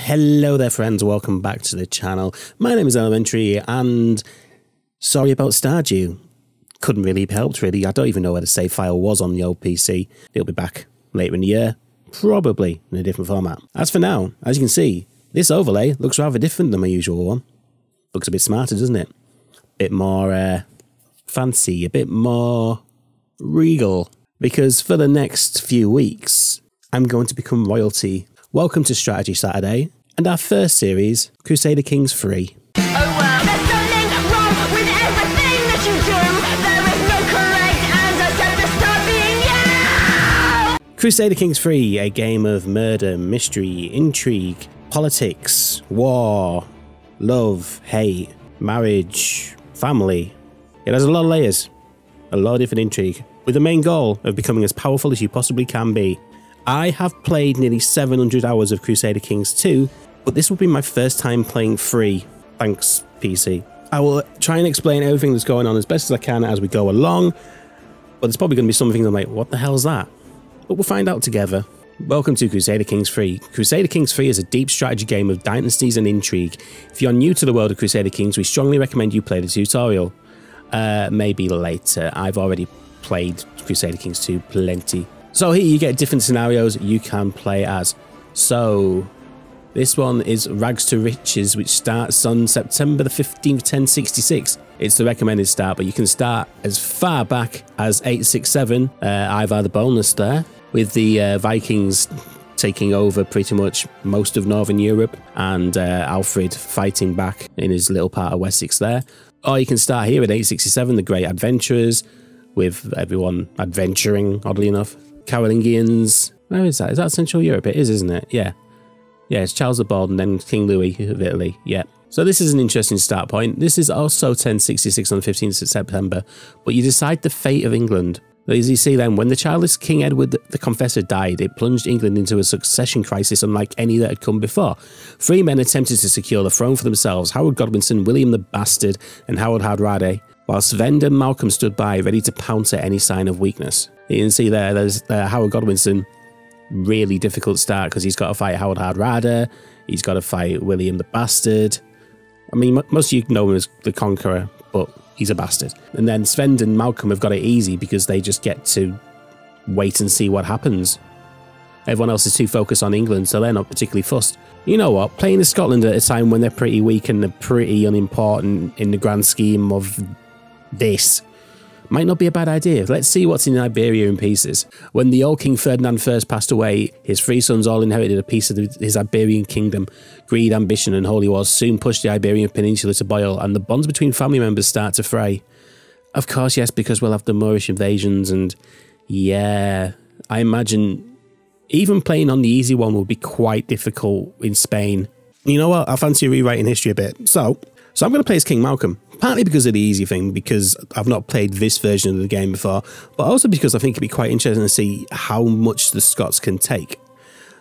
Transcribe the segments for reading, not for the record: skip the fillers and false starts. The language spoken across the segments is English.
Hello there friends, welcome back to the channel. My name is Elementary and sorry about Stardew. Couldn't really be helped really. I don't even know where the save file was on the old PC. It'll be back later in the year, probably in a different format. As for now, as you can see, this overlay looks rather different than my usual one. Looks a bit smarter, doesn't it? Bit more fancy, a bit more regal. Because for the next few weeks, I'm going to become royalty. Welcome to Strategy Saturday, and our first series, Crusader Kings 3. Oh well, there's something wrong with everything that you do. There is no correct answer to stop being you! Crusader Kings 3, a game of murder, mystery, intrigue, politics, war, love, hate, marriage, family. It has a lot of layers, a lot of different intrigue, with the main goal of becoming as powerful as you possibly can be. I have played nearly 700 hours of Crusader Kings 2, but this will be my first time playing 3. Thanks, PC. I will try and explain everything that's going on as best as I can as we go along, but there's probably going to be something I'm like, what the hell's that? But we'll find out together. Welcome to Crusader Kings 3. Crusader Kings 3 is a deep strategy game of dynasties and intrigue. If you're new to the world of Crusader Kings, we strongly recommend you play the tutorial. Maybe later. I've already played Crusader Kings 2 plenty. So here you get different scenarios you can play as. So this one is Rags to Riches, which starts on September the 15th, 1066. It's the recommended start, but you can start as far back as 867. I've had a bonus there with the Vikings taking over pretty much most of Northern Europe and Alfred fighting back in his little part of Wessex there. Or you can start here at 867, the Great Adventurers, with everyone adventuring, oddly enough. Carolingians. Where is that? Is that Central Europe? It is, isn't it? Yeah. Yeah, it's Charles the Bald and then King Louis of Italy. Yeah. So this is an interesting start point. This is also 1066 on the 15th of September, but you decide the fate of England. As you see then, when the childless King Edward the Confessor died, it plunged England into a succession crisis unlike any that had come before. 3 men attempted to secure the throne for themselves: Howard Godwinson, William the Bastard, and Howard Hardrade, while Svend and Malcolm stood by, ready to pounce at any sign of weakness. You can see there's Howard Godwinson, really difficult start because he's got to fight Howard Hardrade, he's got to fight William the Bastard. I mean, most of you know him as the Conqueror, but he's a bastard. And then Svend and Malcolm have got it easy because they just get to wait and see what happens. Everyone else is too focused on England, so they're not particularly fussed. You know what? Playing in Scotland at a time when they're pretty weak and they're pretty unimportant in the grand scheme of this might not be a bad idea. Let's see what's in Iberia in pieces. When the old King Ferdinand I passed away, his 3 sons all inherited a piece of his Iberian kingdom. Greed, ambition and holy wars soon pushed the Iberian Peninsula to boil, and the bonds between family members start to fray. Of course, yes, because we'll have the Moorish invasions, and yeah, I imagine even playing on the easy one will be quite difficult in Spain. You know what? I fancy rewriting history a bit. So I'm going to play as King Malcolm. Partly because of the easy thing, because I've not played this version of the game before, but also because I think it'd be quite interesting to see how much the Scots can take.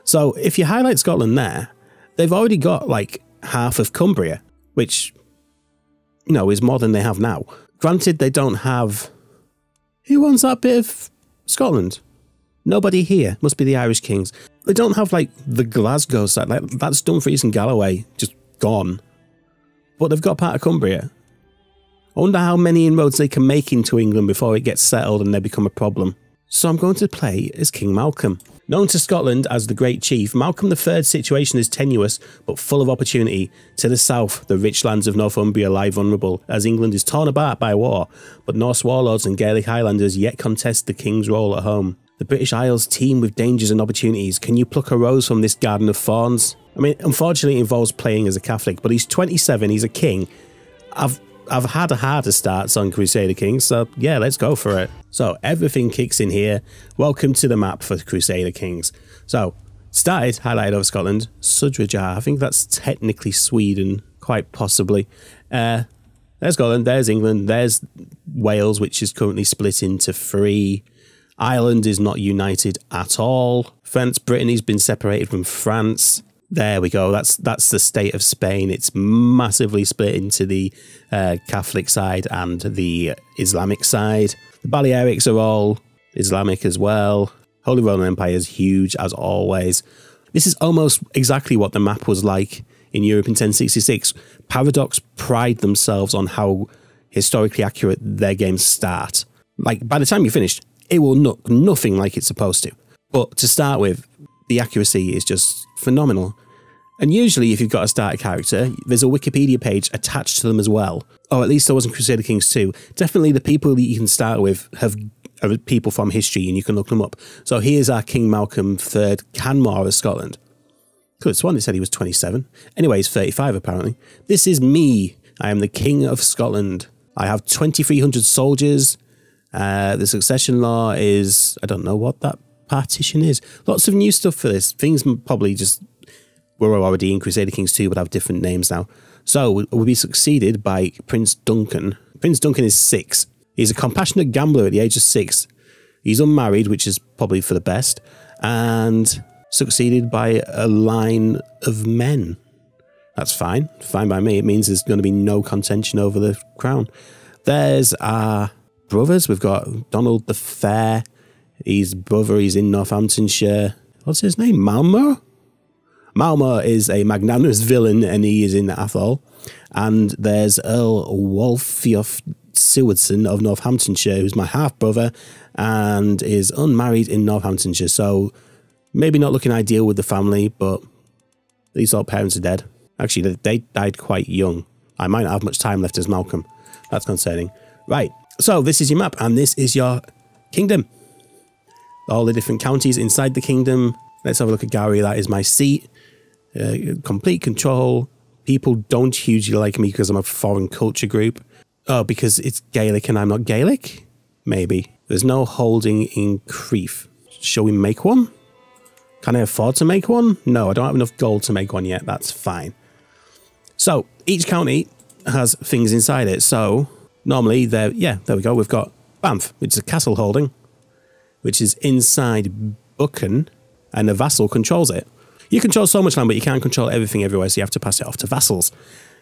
So if you highlight Scotland there, they've already got like half of Cumbria, which, you know, is more than they have now. Granted, they don't have... Who owns that bit of Scotland? Nobody here. Must be the Irish Kings. They don't have like the Glasgow side. Like, that's Dumfries and Galloway, just gone. But they've got part of Cumbria. I wonder how many inroads they can make into England before it gets settled and they become a problem. So I'm going to play as King Malcolm. Known to Scotland as the Great Chief, Malcolm III's situation is tenuous but full of opportunity. To the south, the rich lands of Northumbria lie vulnerable, as England is torn apart by war, but Norse warlords and Gaelic Highlanders yet contest the king's role at home. The British Isles teem with dangers and opportunities. Can you pluck a rose from this garden of thorns? I mean, unfortunately it involves playing as a Catholic, but he's 27, he's a king. I've had a harder starts on Crusader Kings, so yeah, let's go for it. So everything kicks in here. Welcome to the map for Crusader Kings. So started, highlighted over Scotland, Sudrajar. I think that's technically Sweden, quite possibly. There's Scotland, there's England, there's Wales, which is currently split into 3. Ireland is not united at all. Brittany's been separated from France. There we go. That's the state of Spain. It's massively split into the Catholic side and the Islamic side. The Balearics are all Islamic as well. Holy Roman Empire is huge as always. This is almost exactly what the map was like in Europe in 1066. Paradox pride themselves on how historically accurate their games start. Like, by the time you're finished, it will look nothing like it's supposed to. But to start with, the accuracy is just phenomenal. And usually, if you've got a starter character, there's a Wikipedia page attached to them as well. Or at least there was in Crusader Kings 2. Definitely the people that you can start with are people from history, and you can look them up. So here's our King Malcolm III Canmore of Scotland. Could have sworn they said he was 27. Anyway, he's 35 apparently. This is me. I am the King of Scotland. I have 2,300 soldiers. The succession law is... I don't know what that partition is. Lots of new stuff for this. Things probably just were already in Crusader Kings 2 but have different names now. So we'll be succeeded by Prince Duncan. Prince Duncan is 6. He's a compassionate gambler at the age of 6. He's unmarried, which is probably for the best, and succeeded by a line of men. That's fine. Fine by me. It means there's going to be no contention over the crown. There's our brothers. We've got Donald the Fair. His brother, he's in Northamptonshire. What's his name? Malmo? Malmo is a magnanimous villain, and he is in Athol. And there's Earl Wolfiof Sewardson of Northamptonshire, who's my half-brother, and is unmarried in Northamptonshire. So maybe not looking ideal with the family, but these all parents are dead. Actually, they died quite young. I might not have much time left as Malcolm. That's concerning. Right, so this is your map, and this is your kingdom. All the different counties inside the kingdom. Let's have a look at Gary. That is my seat. Complete control. People don't hugely like me because I'm a foreign culture group. Oh, because it's Gaelic and I'm not Gaelic? Maybe. There's no holding in Crieff. Shall we make one? Can I afford to make one? No, I don't have enough gold to make one yet. That's fine. So, each county has things inside it. So, normally, there we go. We've got Banff, which is a castle holding, which is inside Buchan, and a vassal controls it. You control so much land, but you can't control everything everywhere, so you have to pass it off to vassals,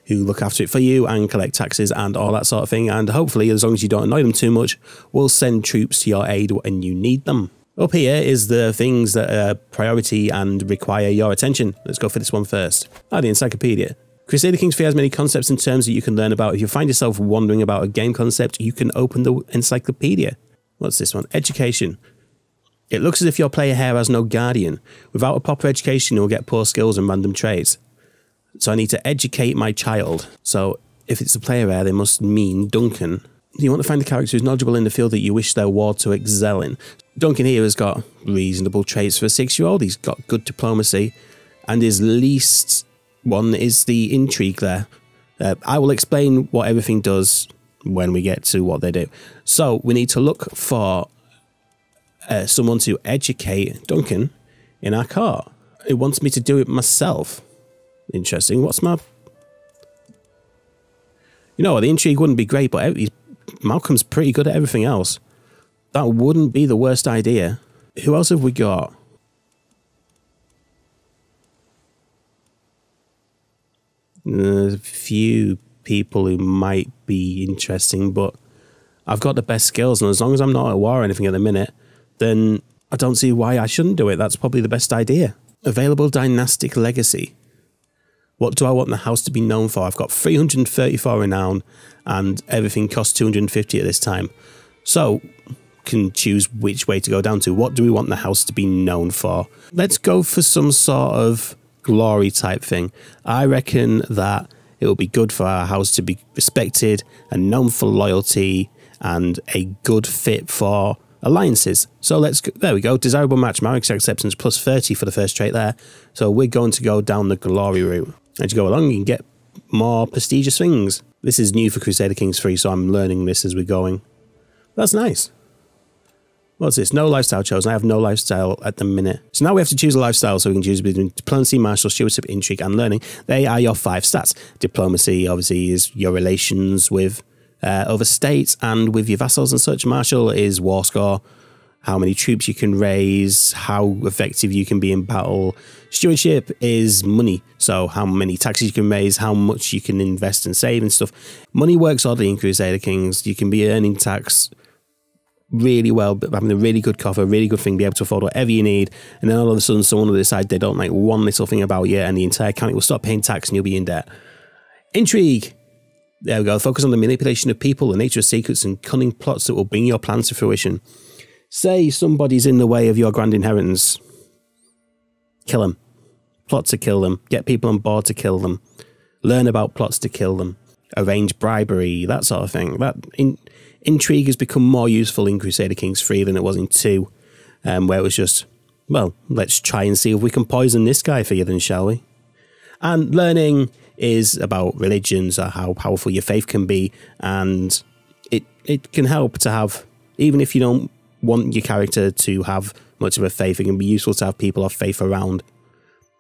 who look after it for you and collect taxes and all that sort of thing. And hopefully, as long as you don't annoy them too much, will send troops to your aid when you need them. Up here is the things that are priority and require your attention. Let's go for this one first. The encyclopedia. Crusader Kings 3 has many concepts and terms that you can learn about. If you find yourself wondering about a game concept, you can open the encyclopedia. What's this one? Education. It looks as if your player here has no guardian. Without a proper education, you'll get poor skills and random traits. So I need to educate my child. So if it's a player heir, they must mean Duncan. You want to find the character who's knowledgeable in the field that you wish their ward to excel in. Duncan here has got reasonable traits for a 6-year-old. He's got good diplomacy. And his least one is the intrigue there. I will explain what everything does when we get to what they do. So we need to look for someone to educate Duncan in our court. It wants me to do it myself. Interesting. What's my... You know what, the intrigue wouldn't be great, but Malcolm's pretty good at everything else. That wouldn't be the worst idea. Who else have we got? A few people who might be interesting, but I've got the best skills, and as long as I'm not at war or anything at the minute, then I don't see why I shouldn't do it. That's probably the best idea. Available dynastic legacy. What do I want the house to be known for? I've got 334 renown, and everything costs 250 at this time. So, can choose which way to go down to. What do we want the house to be known for? Let's go for some sort of glory type thing. I reckon that it will be good for our house to be respected and known for loyalty and a good fit for alliances. So let's go, there we go. Desirable match, marriage acceptance plus 30 for the first trait there. So we're going to go down the glory route. As you go along, you can get more prestigious things. This is new for Crusader Kings 3, so I'm learning this as we're going. That's nice. What's this? No lifestyle chosen. I have no lifestyle at the minute. So now we have to choose a lifestyle, so we can choose between diplomacy, martial, stewardship, intrigue, and learning. They are your 5 stats. Diplomacy, obviously, is your relations with other states and with your vassals and such. Martial is war score, how many troops you can raise, how effective you can be in battle. Stewardship is money, so how many taxes you can raise, how much you can invest and save and stuff. Money works oddly in Crusader Kings. You can be earning tax really well, having a really good cover, really good thing, be able to afford whatever you need, and then all of a sudden someone will decide they don't like one little thing about you and the entire county will stop paying tax and you'll be in debt. Intrigue. There we go. Focus on the manipulation of people, the nature of secrets and cunning plots that will bring your plans to fruition. Say somebody's in the way of your grand inheritance. Kill them. Plot to kill them. Get people on board to kill them. Learn about plots to kill them. Arrange bribery, that sort of thing. Intrigue has become more useful in Crusader Kings 3 than it was in 2, where it was just, well, let's try and see if we can poison this guy for you then, shall we? And learning is about religions, or how powerful your faith can be, and it can help to have, even if you don't want your character to have much of a faith, it can be useful to have people of faith around,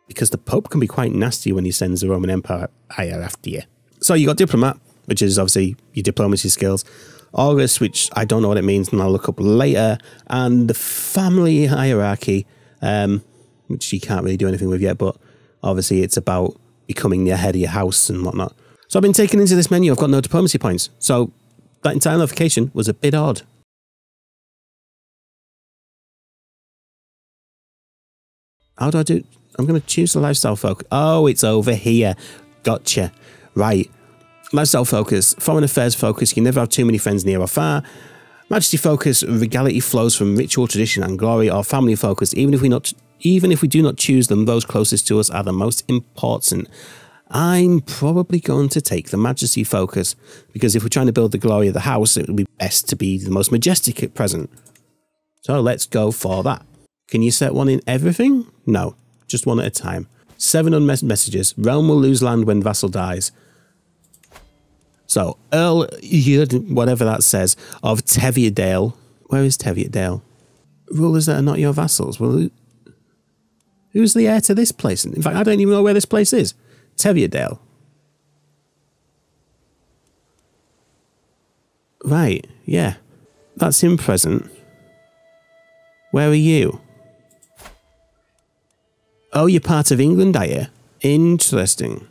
because the Pope can be quite nasty when he sends the Roman Empire after you. So you got Diplomat, which is obviously your diplomacy skills. August, which I don't know what it means, and I'll look up later. And the family hierarchy, which you can't really do anything with yet, but obviously it's about becoming the head of your house and whatnot. So I've been taken into this menu. I've got no diplomacy points. So that entire notification was a bit odd. How do I do? I'm going to choose the lifestyle focus. Oh, it's over here. Gotcha. Right. Lifestyle focus, foreign affairs focus, you can never have too many friends near or far. Majesty focus, regality flows from ritual, tradition and glory. Or family focus, even if we do not choose them, those closest to us are the most important. I'm probably going to take the majesty focus, because if we're trying to build the glory of the house, it would be best to be the most majestic at present. So let's go for that. Can you set one in everything? No, just one at a time. 7 unmet messages. Realm will lose land when vassal dies. So, Earl, whatever that says, of Teviotdale. Where is Teviotdale? Rulers that are not your vassals. Well, who's the heir to this place? In fact, I don't even know where this place is. Teviotdale. Right, yeah. That's him present. Where are you? Oh, you're part of England, are you? Interesting.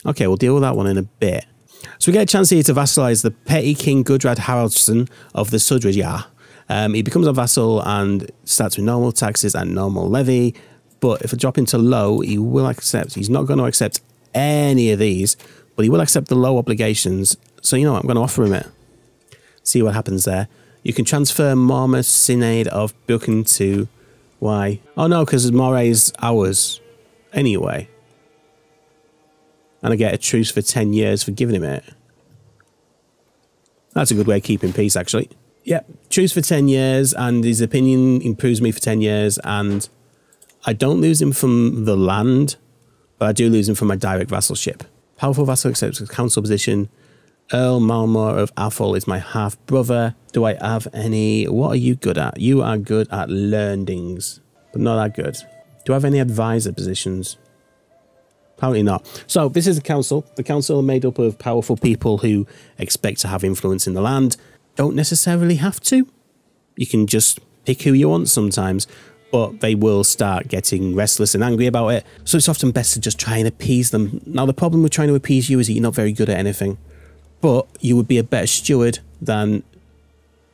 Okay, we'll deal with that one in a bit. So we get a chance here to vassalize the petty King Gudrad Haraldsson of the Sudreyjar. He becomes a vassal and starts with normal taxes and normal levy. But if I drop into low, he will accept. He's not going to accept any of these, but he will accept the low obligations. So you know what? I'm going to offer him it. See what happens there. You can transfer Morma Synod of Buchan to... Why? Oh no, because Moray is ours. Anyway. And I get a truce for 10 years for giving him it. That's a good way of keeping peace, actually. Yep, truce for 10 years, and his opinion improves me for 10 years, and I don't lose him from the land, but I do lose him from my direct vassalship. Powerful vassal accepts a council position. Earl Malmor of Athol is my half-brother. Do I have any... What are you good at? You are good at learnings, but not that good. Do I have any advisor positions? Apparently not. So this is the council. The council are made up of powerful people who expect to have influence in the land. Don't necessarily have to. You can just pick who you want sometimes, but they will start getting restless and angry about it. So it's often best to just try and appease them. Now the problem with trying to appease you is that you're not very good at anything, but you would be a better steward than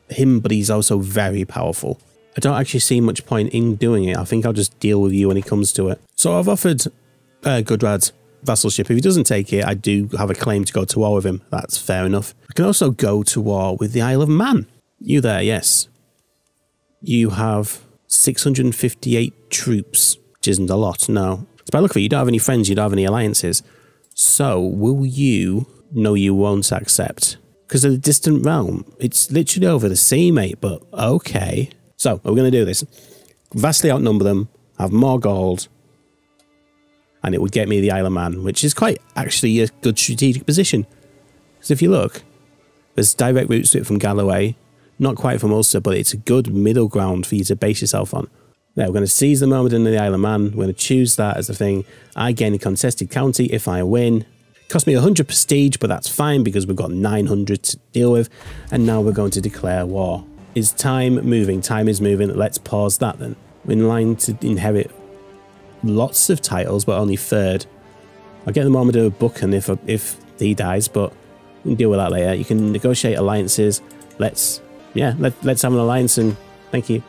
him, but he's also very powerful. I don't actually see much point in doing it. I think I'll just deal with you when it comes to it. So I've offered Gudrad's vassalship. If he doesn't take it, I do have a claim to go to war with him. That's fair enough. I can also go to war with the Isle of Man. You there, yes. You have 658 troops, which isn't a lot, no. So by the look of it, you don't have any friends, you don't have any alliances. So will you... No, you won't accept. Because of the distant realm. It's literally over the sea, mate, but okay. So, we're going to do this. Vastly outnumber them, have more gold, and it would get me the Isle of Man, which is quite actually a good strategic position. Because if you look, there's direct routes to it from Galloway, not quite from Ulster, but it's a good middle ground for you to base yourself on. Now, we're going to seize the moment in the Isle of Man. We're going to choose that as the thing. I gain a contested county if I win. Cost me 100 prestige, but that's fine because we've got 900 to deal with. And now we're going to declare war. Is time moving? Time is moving. Let's pause that then. We're in line to inherit lots of titles, but only third. I'll get the moment of Buchan if he dies, but we can deal with that later. You can negotiate alliances. Let's Yeah, let's have an alliance and thank you.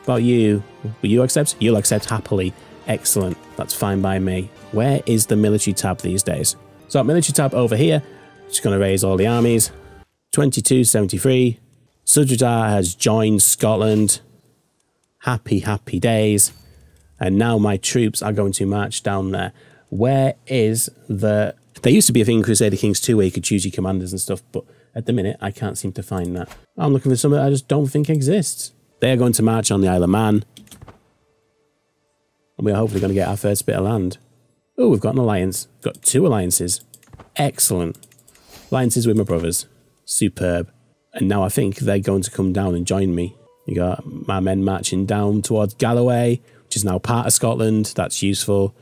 About you, will you accept? You'll accept happily. Excellent, that's fine by me. Where is the military tab these days? So military tab over here, just going to raise all the armies. 2273. Sudradar has joined Scotland. Happy, happy days. And now my troops are going to march down there. Where is the... There used to be a thing in Crusader Kings 2 where you could choose your commanders and stuff, but at the minute I can't seem to find that. I'm looking for something I just don't think exists. They are going to march on the Isle of Man. And we're hopefully going to get our first bit of land. Oh, we've got an alliance. We've got 2 alliances. Excellent. Alliances with my brothers. Superb. And now I think they're going to come down and join me. You got my men marching down towards Galloway, which is now part of Scotland. That's useful.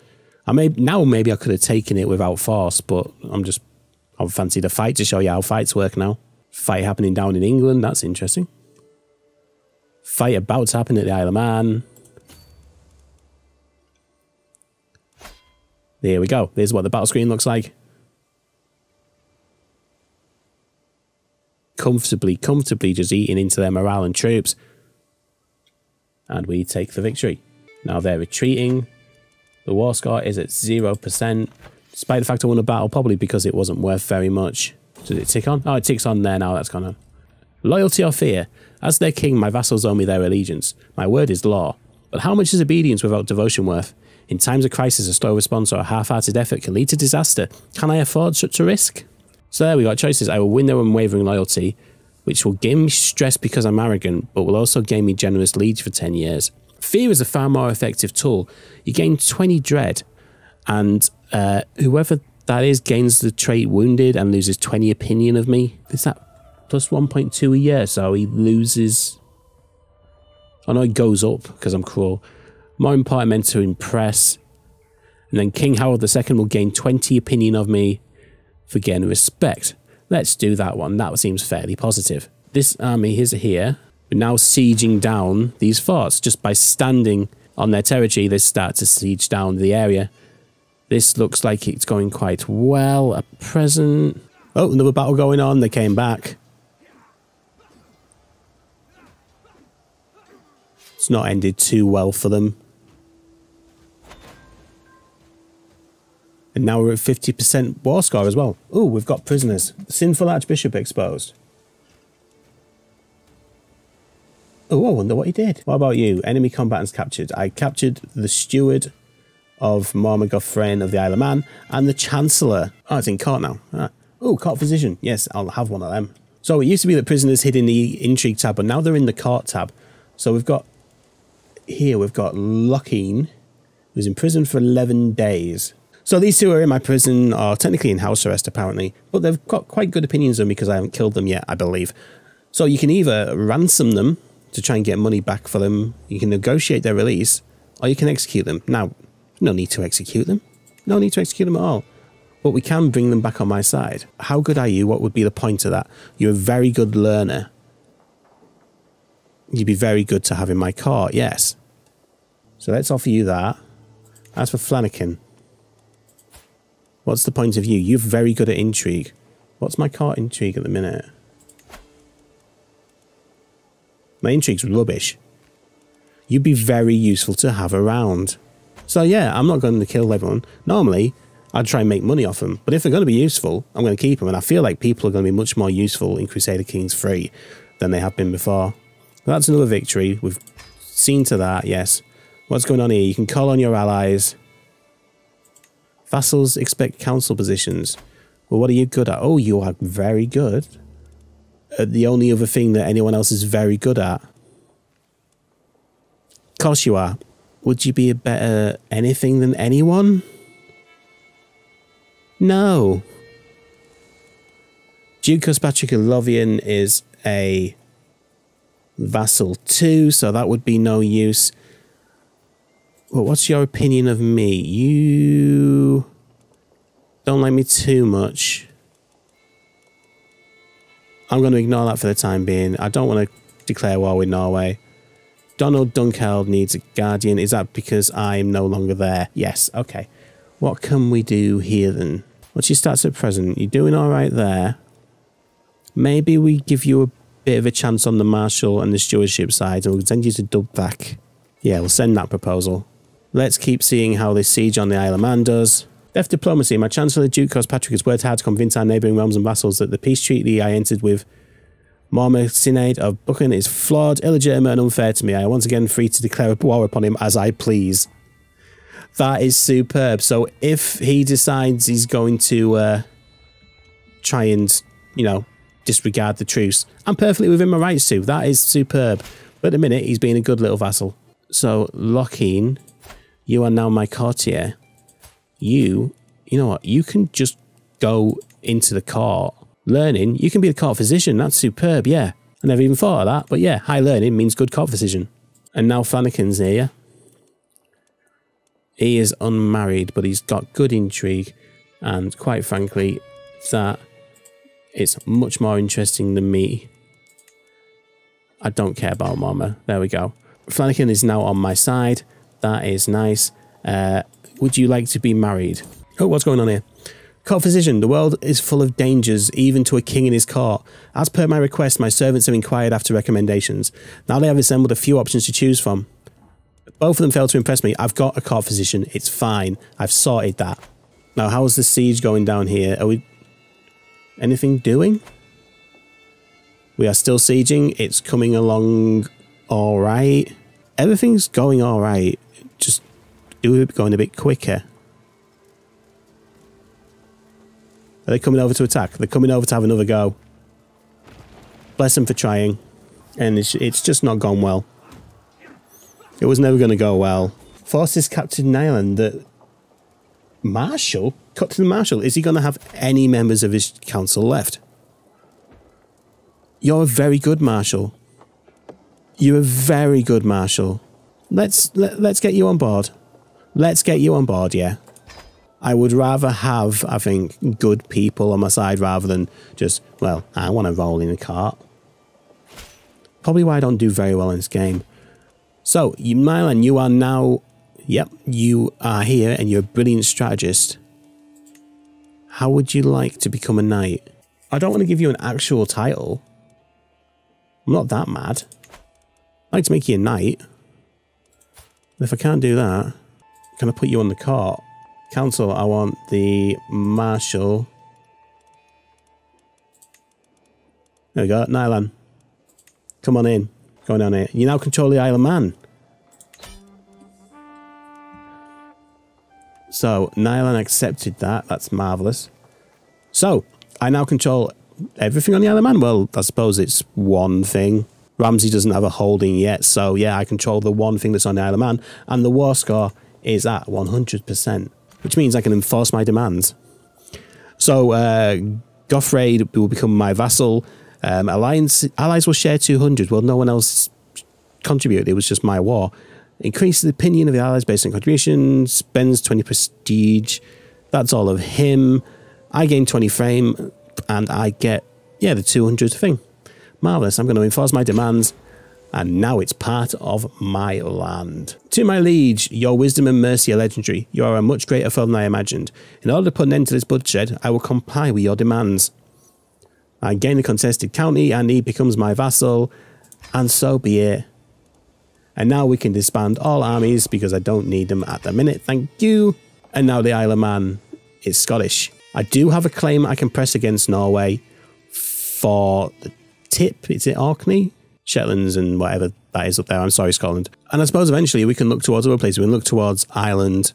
Maybe I could have taken it without force, but I fancied a fight to show you how fights work now. Fight happening down in England. That's interesting. Fight about to happen at the Isle of Man. There we go. There's what the battle screen looks like. Comfortably just eating into their morale and troops. And we take the victory. Now they're retreating. The war score is at 0%. Despite the fact I won a battle, probably because it wasn't worth very much. Does it tick on? Oh, it ticks on there now. That's gone on. Loyalty or fear? As their king, my vassals owe me their allegiance. My word is law. But how much is obedience without devotion worth? In times of crisis, a slow response or a half-hearted effort can lead to disaster. Can I afford such a risk? So there we got choices. I will win their unwavering loyalty, which will gain me stress because I'm arrogant, but will also gain me generous leads for 10 years. Fear is a far more effective tool. You gain 20 dread, and whoever that is gains the trait wounded and loses 20 opinion of me. Is that plus 1.2 a year? So he loses... Oh no, it goes up because I'm cruel. More important, meant to impress. And then King Harold II will gain 20 opinion of me for gaining respect. Let's do that one. That seems fairly positive. This army is here. We're now sieging down these forts. Just by standing on their territory, they start to siege down the area. This looks like it's going quite well at present. Oh, another battle going on. They came back. It's not ended too well for them. And now we're at 50% war score as well. Oh, we've got prisoners. The sinful archbishop exposed. Oh, I wonder what he did. What about you? Enemy combatants captured. I captured the steward of Mormagofrain of the Isle of Man and the chancellor. Oh, it's in court now. Oh, court physician. Yes, I'll have one of them. So it used to be that prisoners hid in the intrigue tab, but now they're in the court tab. So we've got here, we've got Lockeen, who's in prison for 11 days. So these two are in my prison, or technically in house arrest apparently, but they've got quite good opinions of me because I haven't killed them yet, I believe. So you can either ransom them to try and get money back for them, you can negotiate their release, or you can execute them. Now, no need to execute them. No need to execute them at all. But we can bring them back on my side. How good are you? What would be the point of that? You're a very good learner. You'd be very good to have in my court, yes. So let's offer you that. As for Flanagan, what's the point of you? You're very good at intrigue. What's my court intrigue at the minute? My intrigue's rubbish. You'd be very useful to have around. So yeah, I'm not going to kill everyone. Normally, I'd try and make money off them. But if they're going to be useful, I'm going to keep them. And I feel like people are going to be much more useful in Crusader Kings 3 than they have been before. That's another victory. We've seen to that, yes. What's going on here? You can call on your allies. Vassals expect council positions. Well, what are you good at? Oh, you are very good at the only other thing that anyone else is very good at. Of course you are. Would you be a better anything than anyone? No. Duke Patrick of Lothian is a vassal too, so that would be no use. Well, what's your opinion of me? You don't like me too much. I'm going to ignore that for the time being. I don't want to declare war with Norway. Donald Dunkeld needs a guardian. Is that because I'm no longer there? Yes, okay. What can we do here then? What's your stats at present? You're doing all right there. Maybe we give you a bit of a chance on the marshal and the stewardship side, and we'll send you to Dubvac. Yeah, we'll send that proposal. Let's keep seeing how this siege on the Isle of Man does. Deft diplomacy. My Chancellor Duke Cospatrick has worked hard to convince our neighbouring realms and vassals that the peace treaty I entered with Mormacinade of Buchan is flawed, illegitimate and unfair to me. I am once again free to declare war upon him as I please. That is superb. So if he decides he's going to try and, you know, disregard the truce, I'm perfectly within my rights to. That is superb. But at the minute, he's being a good little vassal. So, Locheen, you are now my courtier. You know what? You can just go into the court. Learning, you can be the court physician. That's superb, yeah. I never even thought of that. But yeah, high learning means good court physician. And now Flanagan's here. He is unmarried, but he's got good intrigue. And quite frankly, that is much more interesting than me. I don't care about Mama. There we go. Flanagan is now on my side. That is nice. Would you like to be married? Oh, what's going on here? Court physician, the world is full of dangers, even to a king in his court. As per my request, my servants have inquired after recommendations. Now they have assembled a few options to choose from. Both of them failed to impress me. I've got a court physician. It's fine. I've sorted that. Now, how's the siege going down here? Are we... anything doing? We are still sieging. It's coming along all right. Everything's going all right. Just do it going a bit quicker. Are they coming over to attack? They're coming over to have another go. Bless them for trying. And it's just not gone well. It was never going to go well. Forces captured an island. The Marshal? Cut to the Marshal. Is he going to have any members of his council left? You're a very good Marshal. You're a very good Marshal. Let's get you on board. Let's get you on board, yeah. I would rather have, I think, good people on my side rather than just, well, I want to roll in a cart. Probably why I don't do very well in this game. So, Mylan, you are now, yep, you are here and you're a brilliant strategist. How would you like to become a knight? I don't want to give you an actual title. I'm not that mad. I'd like to make you a knight. But if I can't do that, can I put you on the court? Council, I want the Marshal. There we go, Nylan. Come on in. Going down here. You now control the Isle of Man. So, Nylan accepted that. That's marvellous. So, I now control everything on the Isle of Man. Well, I suppose it's one thing. Ramsay doesn't have a holding yet. So, yeah, I control the one thing that's on the Isle of Man. And the war score is at 100%. Which means I can enforce my demands. So, Gothraid will become my vassal. Allies will share 200. Well, no one else contributed. It was just my war. Increase the opinion of the allies based on contributions. Spends 20 prestige. That's all of him. I gain 20 frame. And I get, yeah, the 200 thing. Marvellous. I'm going to enforce my demands. And now it's part of my land. To my liege, your wisdom and mercy are legendary. You are a much greater foe than I imagined. In order to put an end to this bloodshed, I will comply with your demands. I gain a contested county and he becomes my vassal. And so be it. And now we can disband all armies because I don't need them at the minute. Thank you. And now the Isle of Man is Scottish. I do have a claim I can press against Norway for the tip. Is it Orkney? Shetlands and whatever that is up there. I'm sorry, Scotland. And I suppose eventually we can look towards other places. We can look towards Ireland.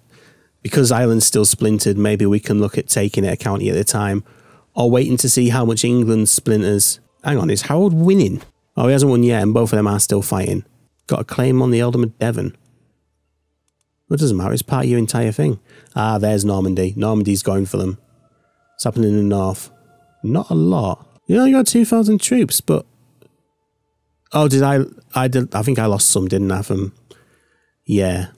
Because Ireland's still splintered, maybe we can look at taking it a county at a time. Or waiting to see how much England splinters. Hang on, is Harold winning? Oh, he hasn't won yet and both of them are still fighting. Got a claim on the Ealdom of Devon. Well, it doesn't matter, it's part of your entire thing. Ah, there's Normandy. Normandy's going for them. It's happening in the north. Not a lot. You only got 2,000 troops, but... Oh, I think I lost some, didn't I, from... Yeah.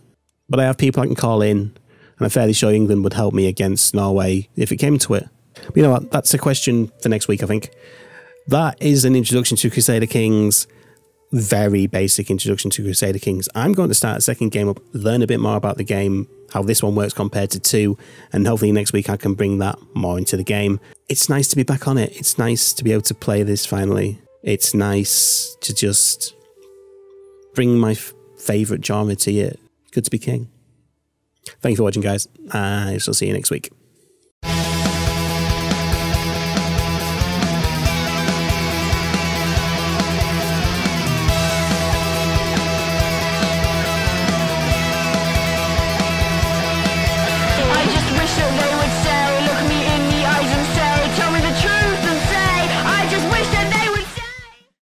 But I have people I can call in, and I'm fairly sure England would help me against Norway if it came to it. But you know what? That's a question for next week, I think. That is an introduction to Crusader Kings. Very basic introduction to Crusader Kings. I'm going to start a second game up, learn a bit more about the game, how this one works compared to 2, and hopefully next week I can bring that more into the game. It's nice to be back on it. It's nice to be able to play this finally. It's nice to just bring my favourite genre to you. Good to be king. Thank you for watching, guys. I shall see you next week.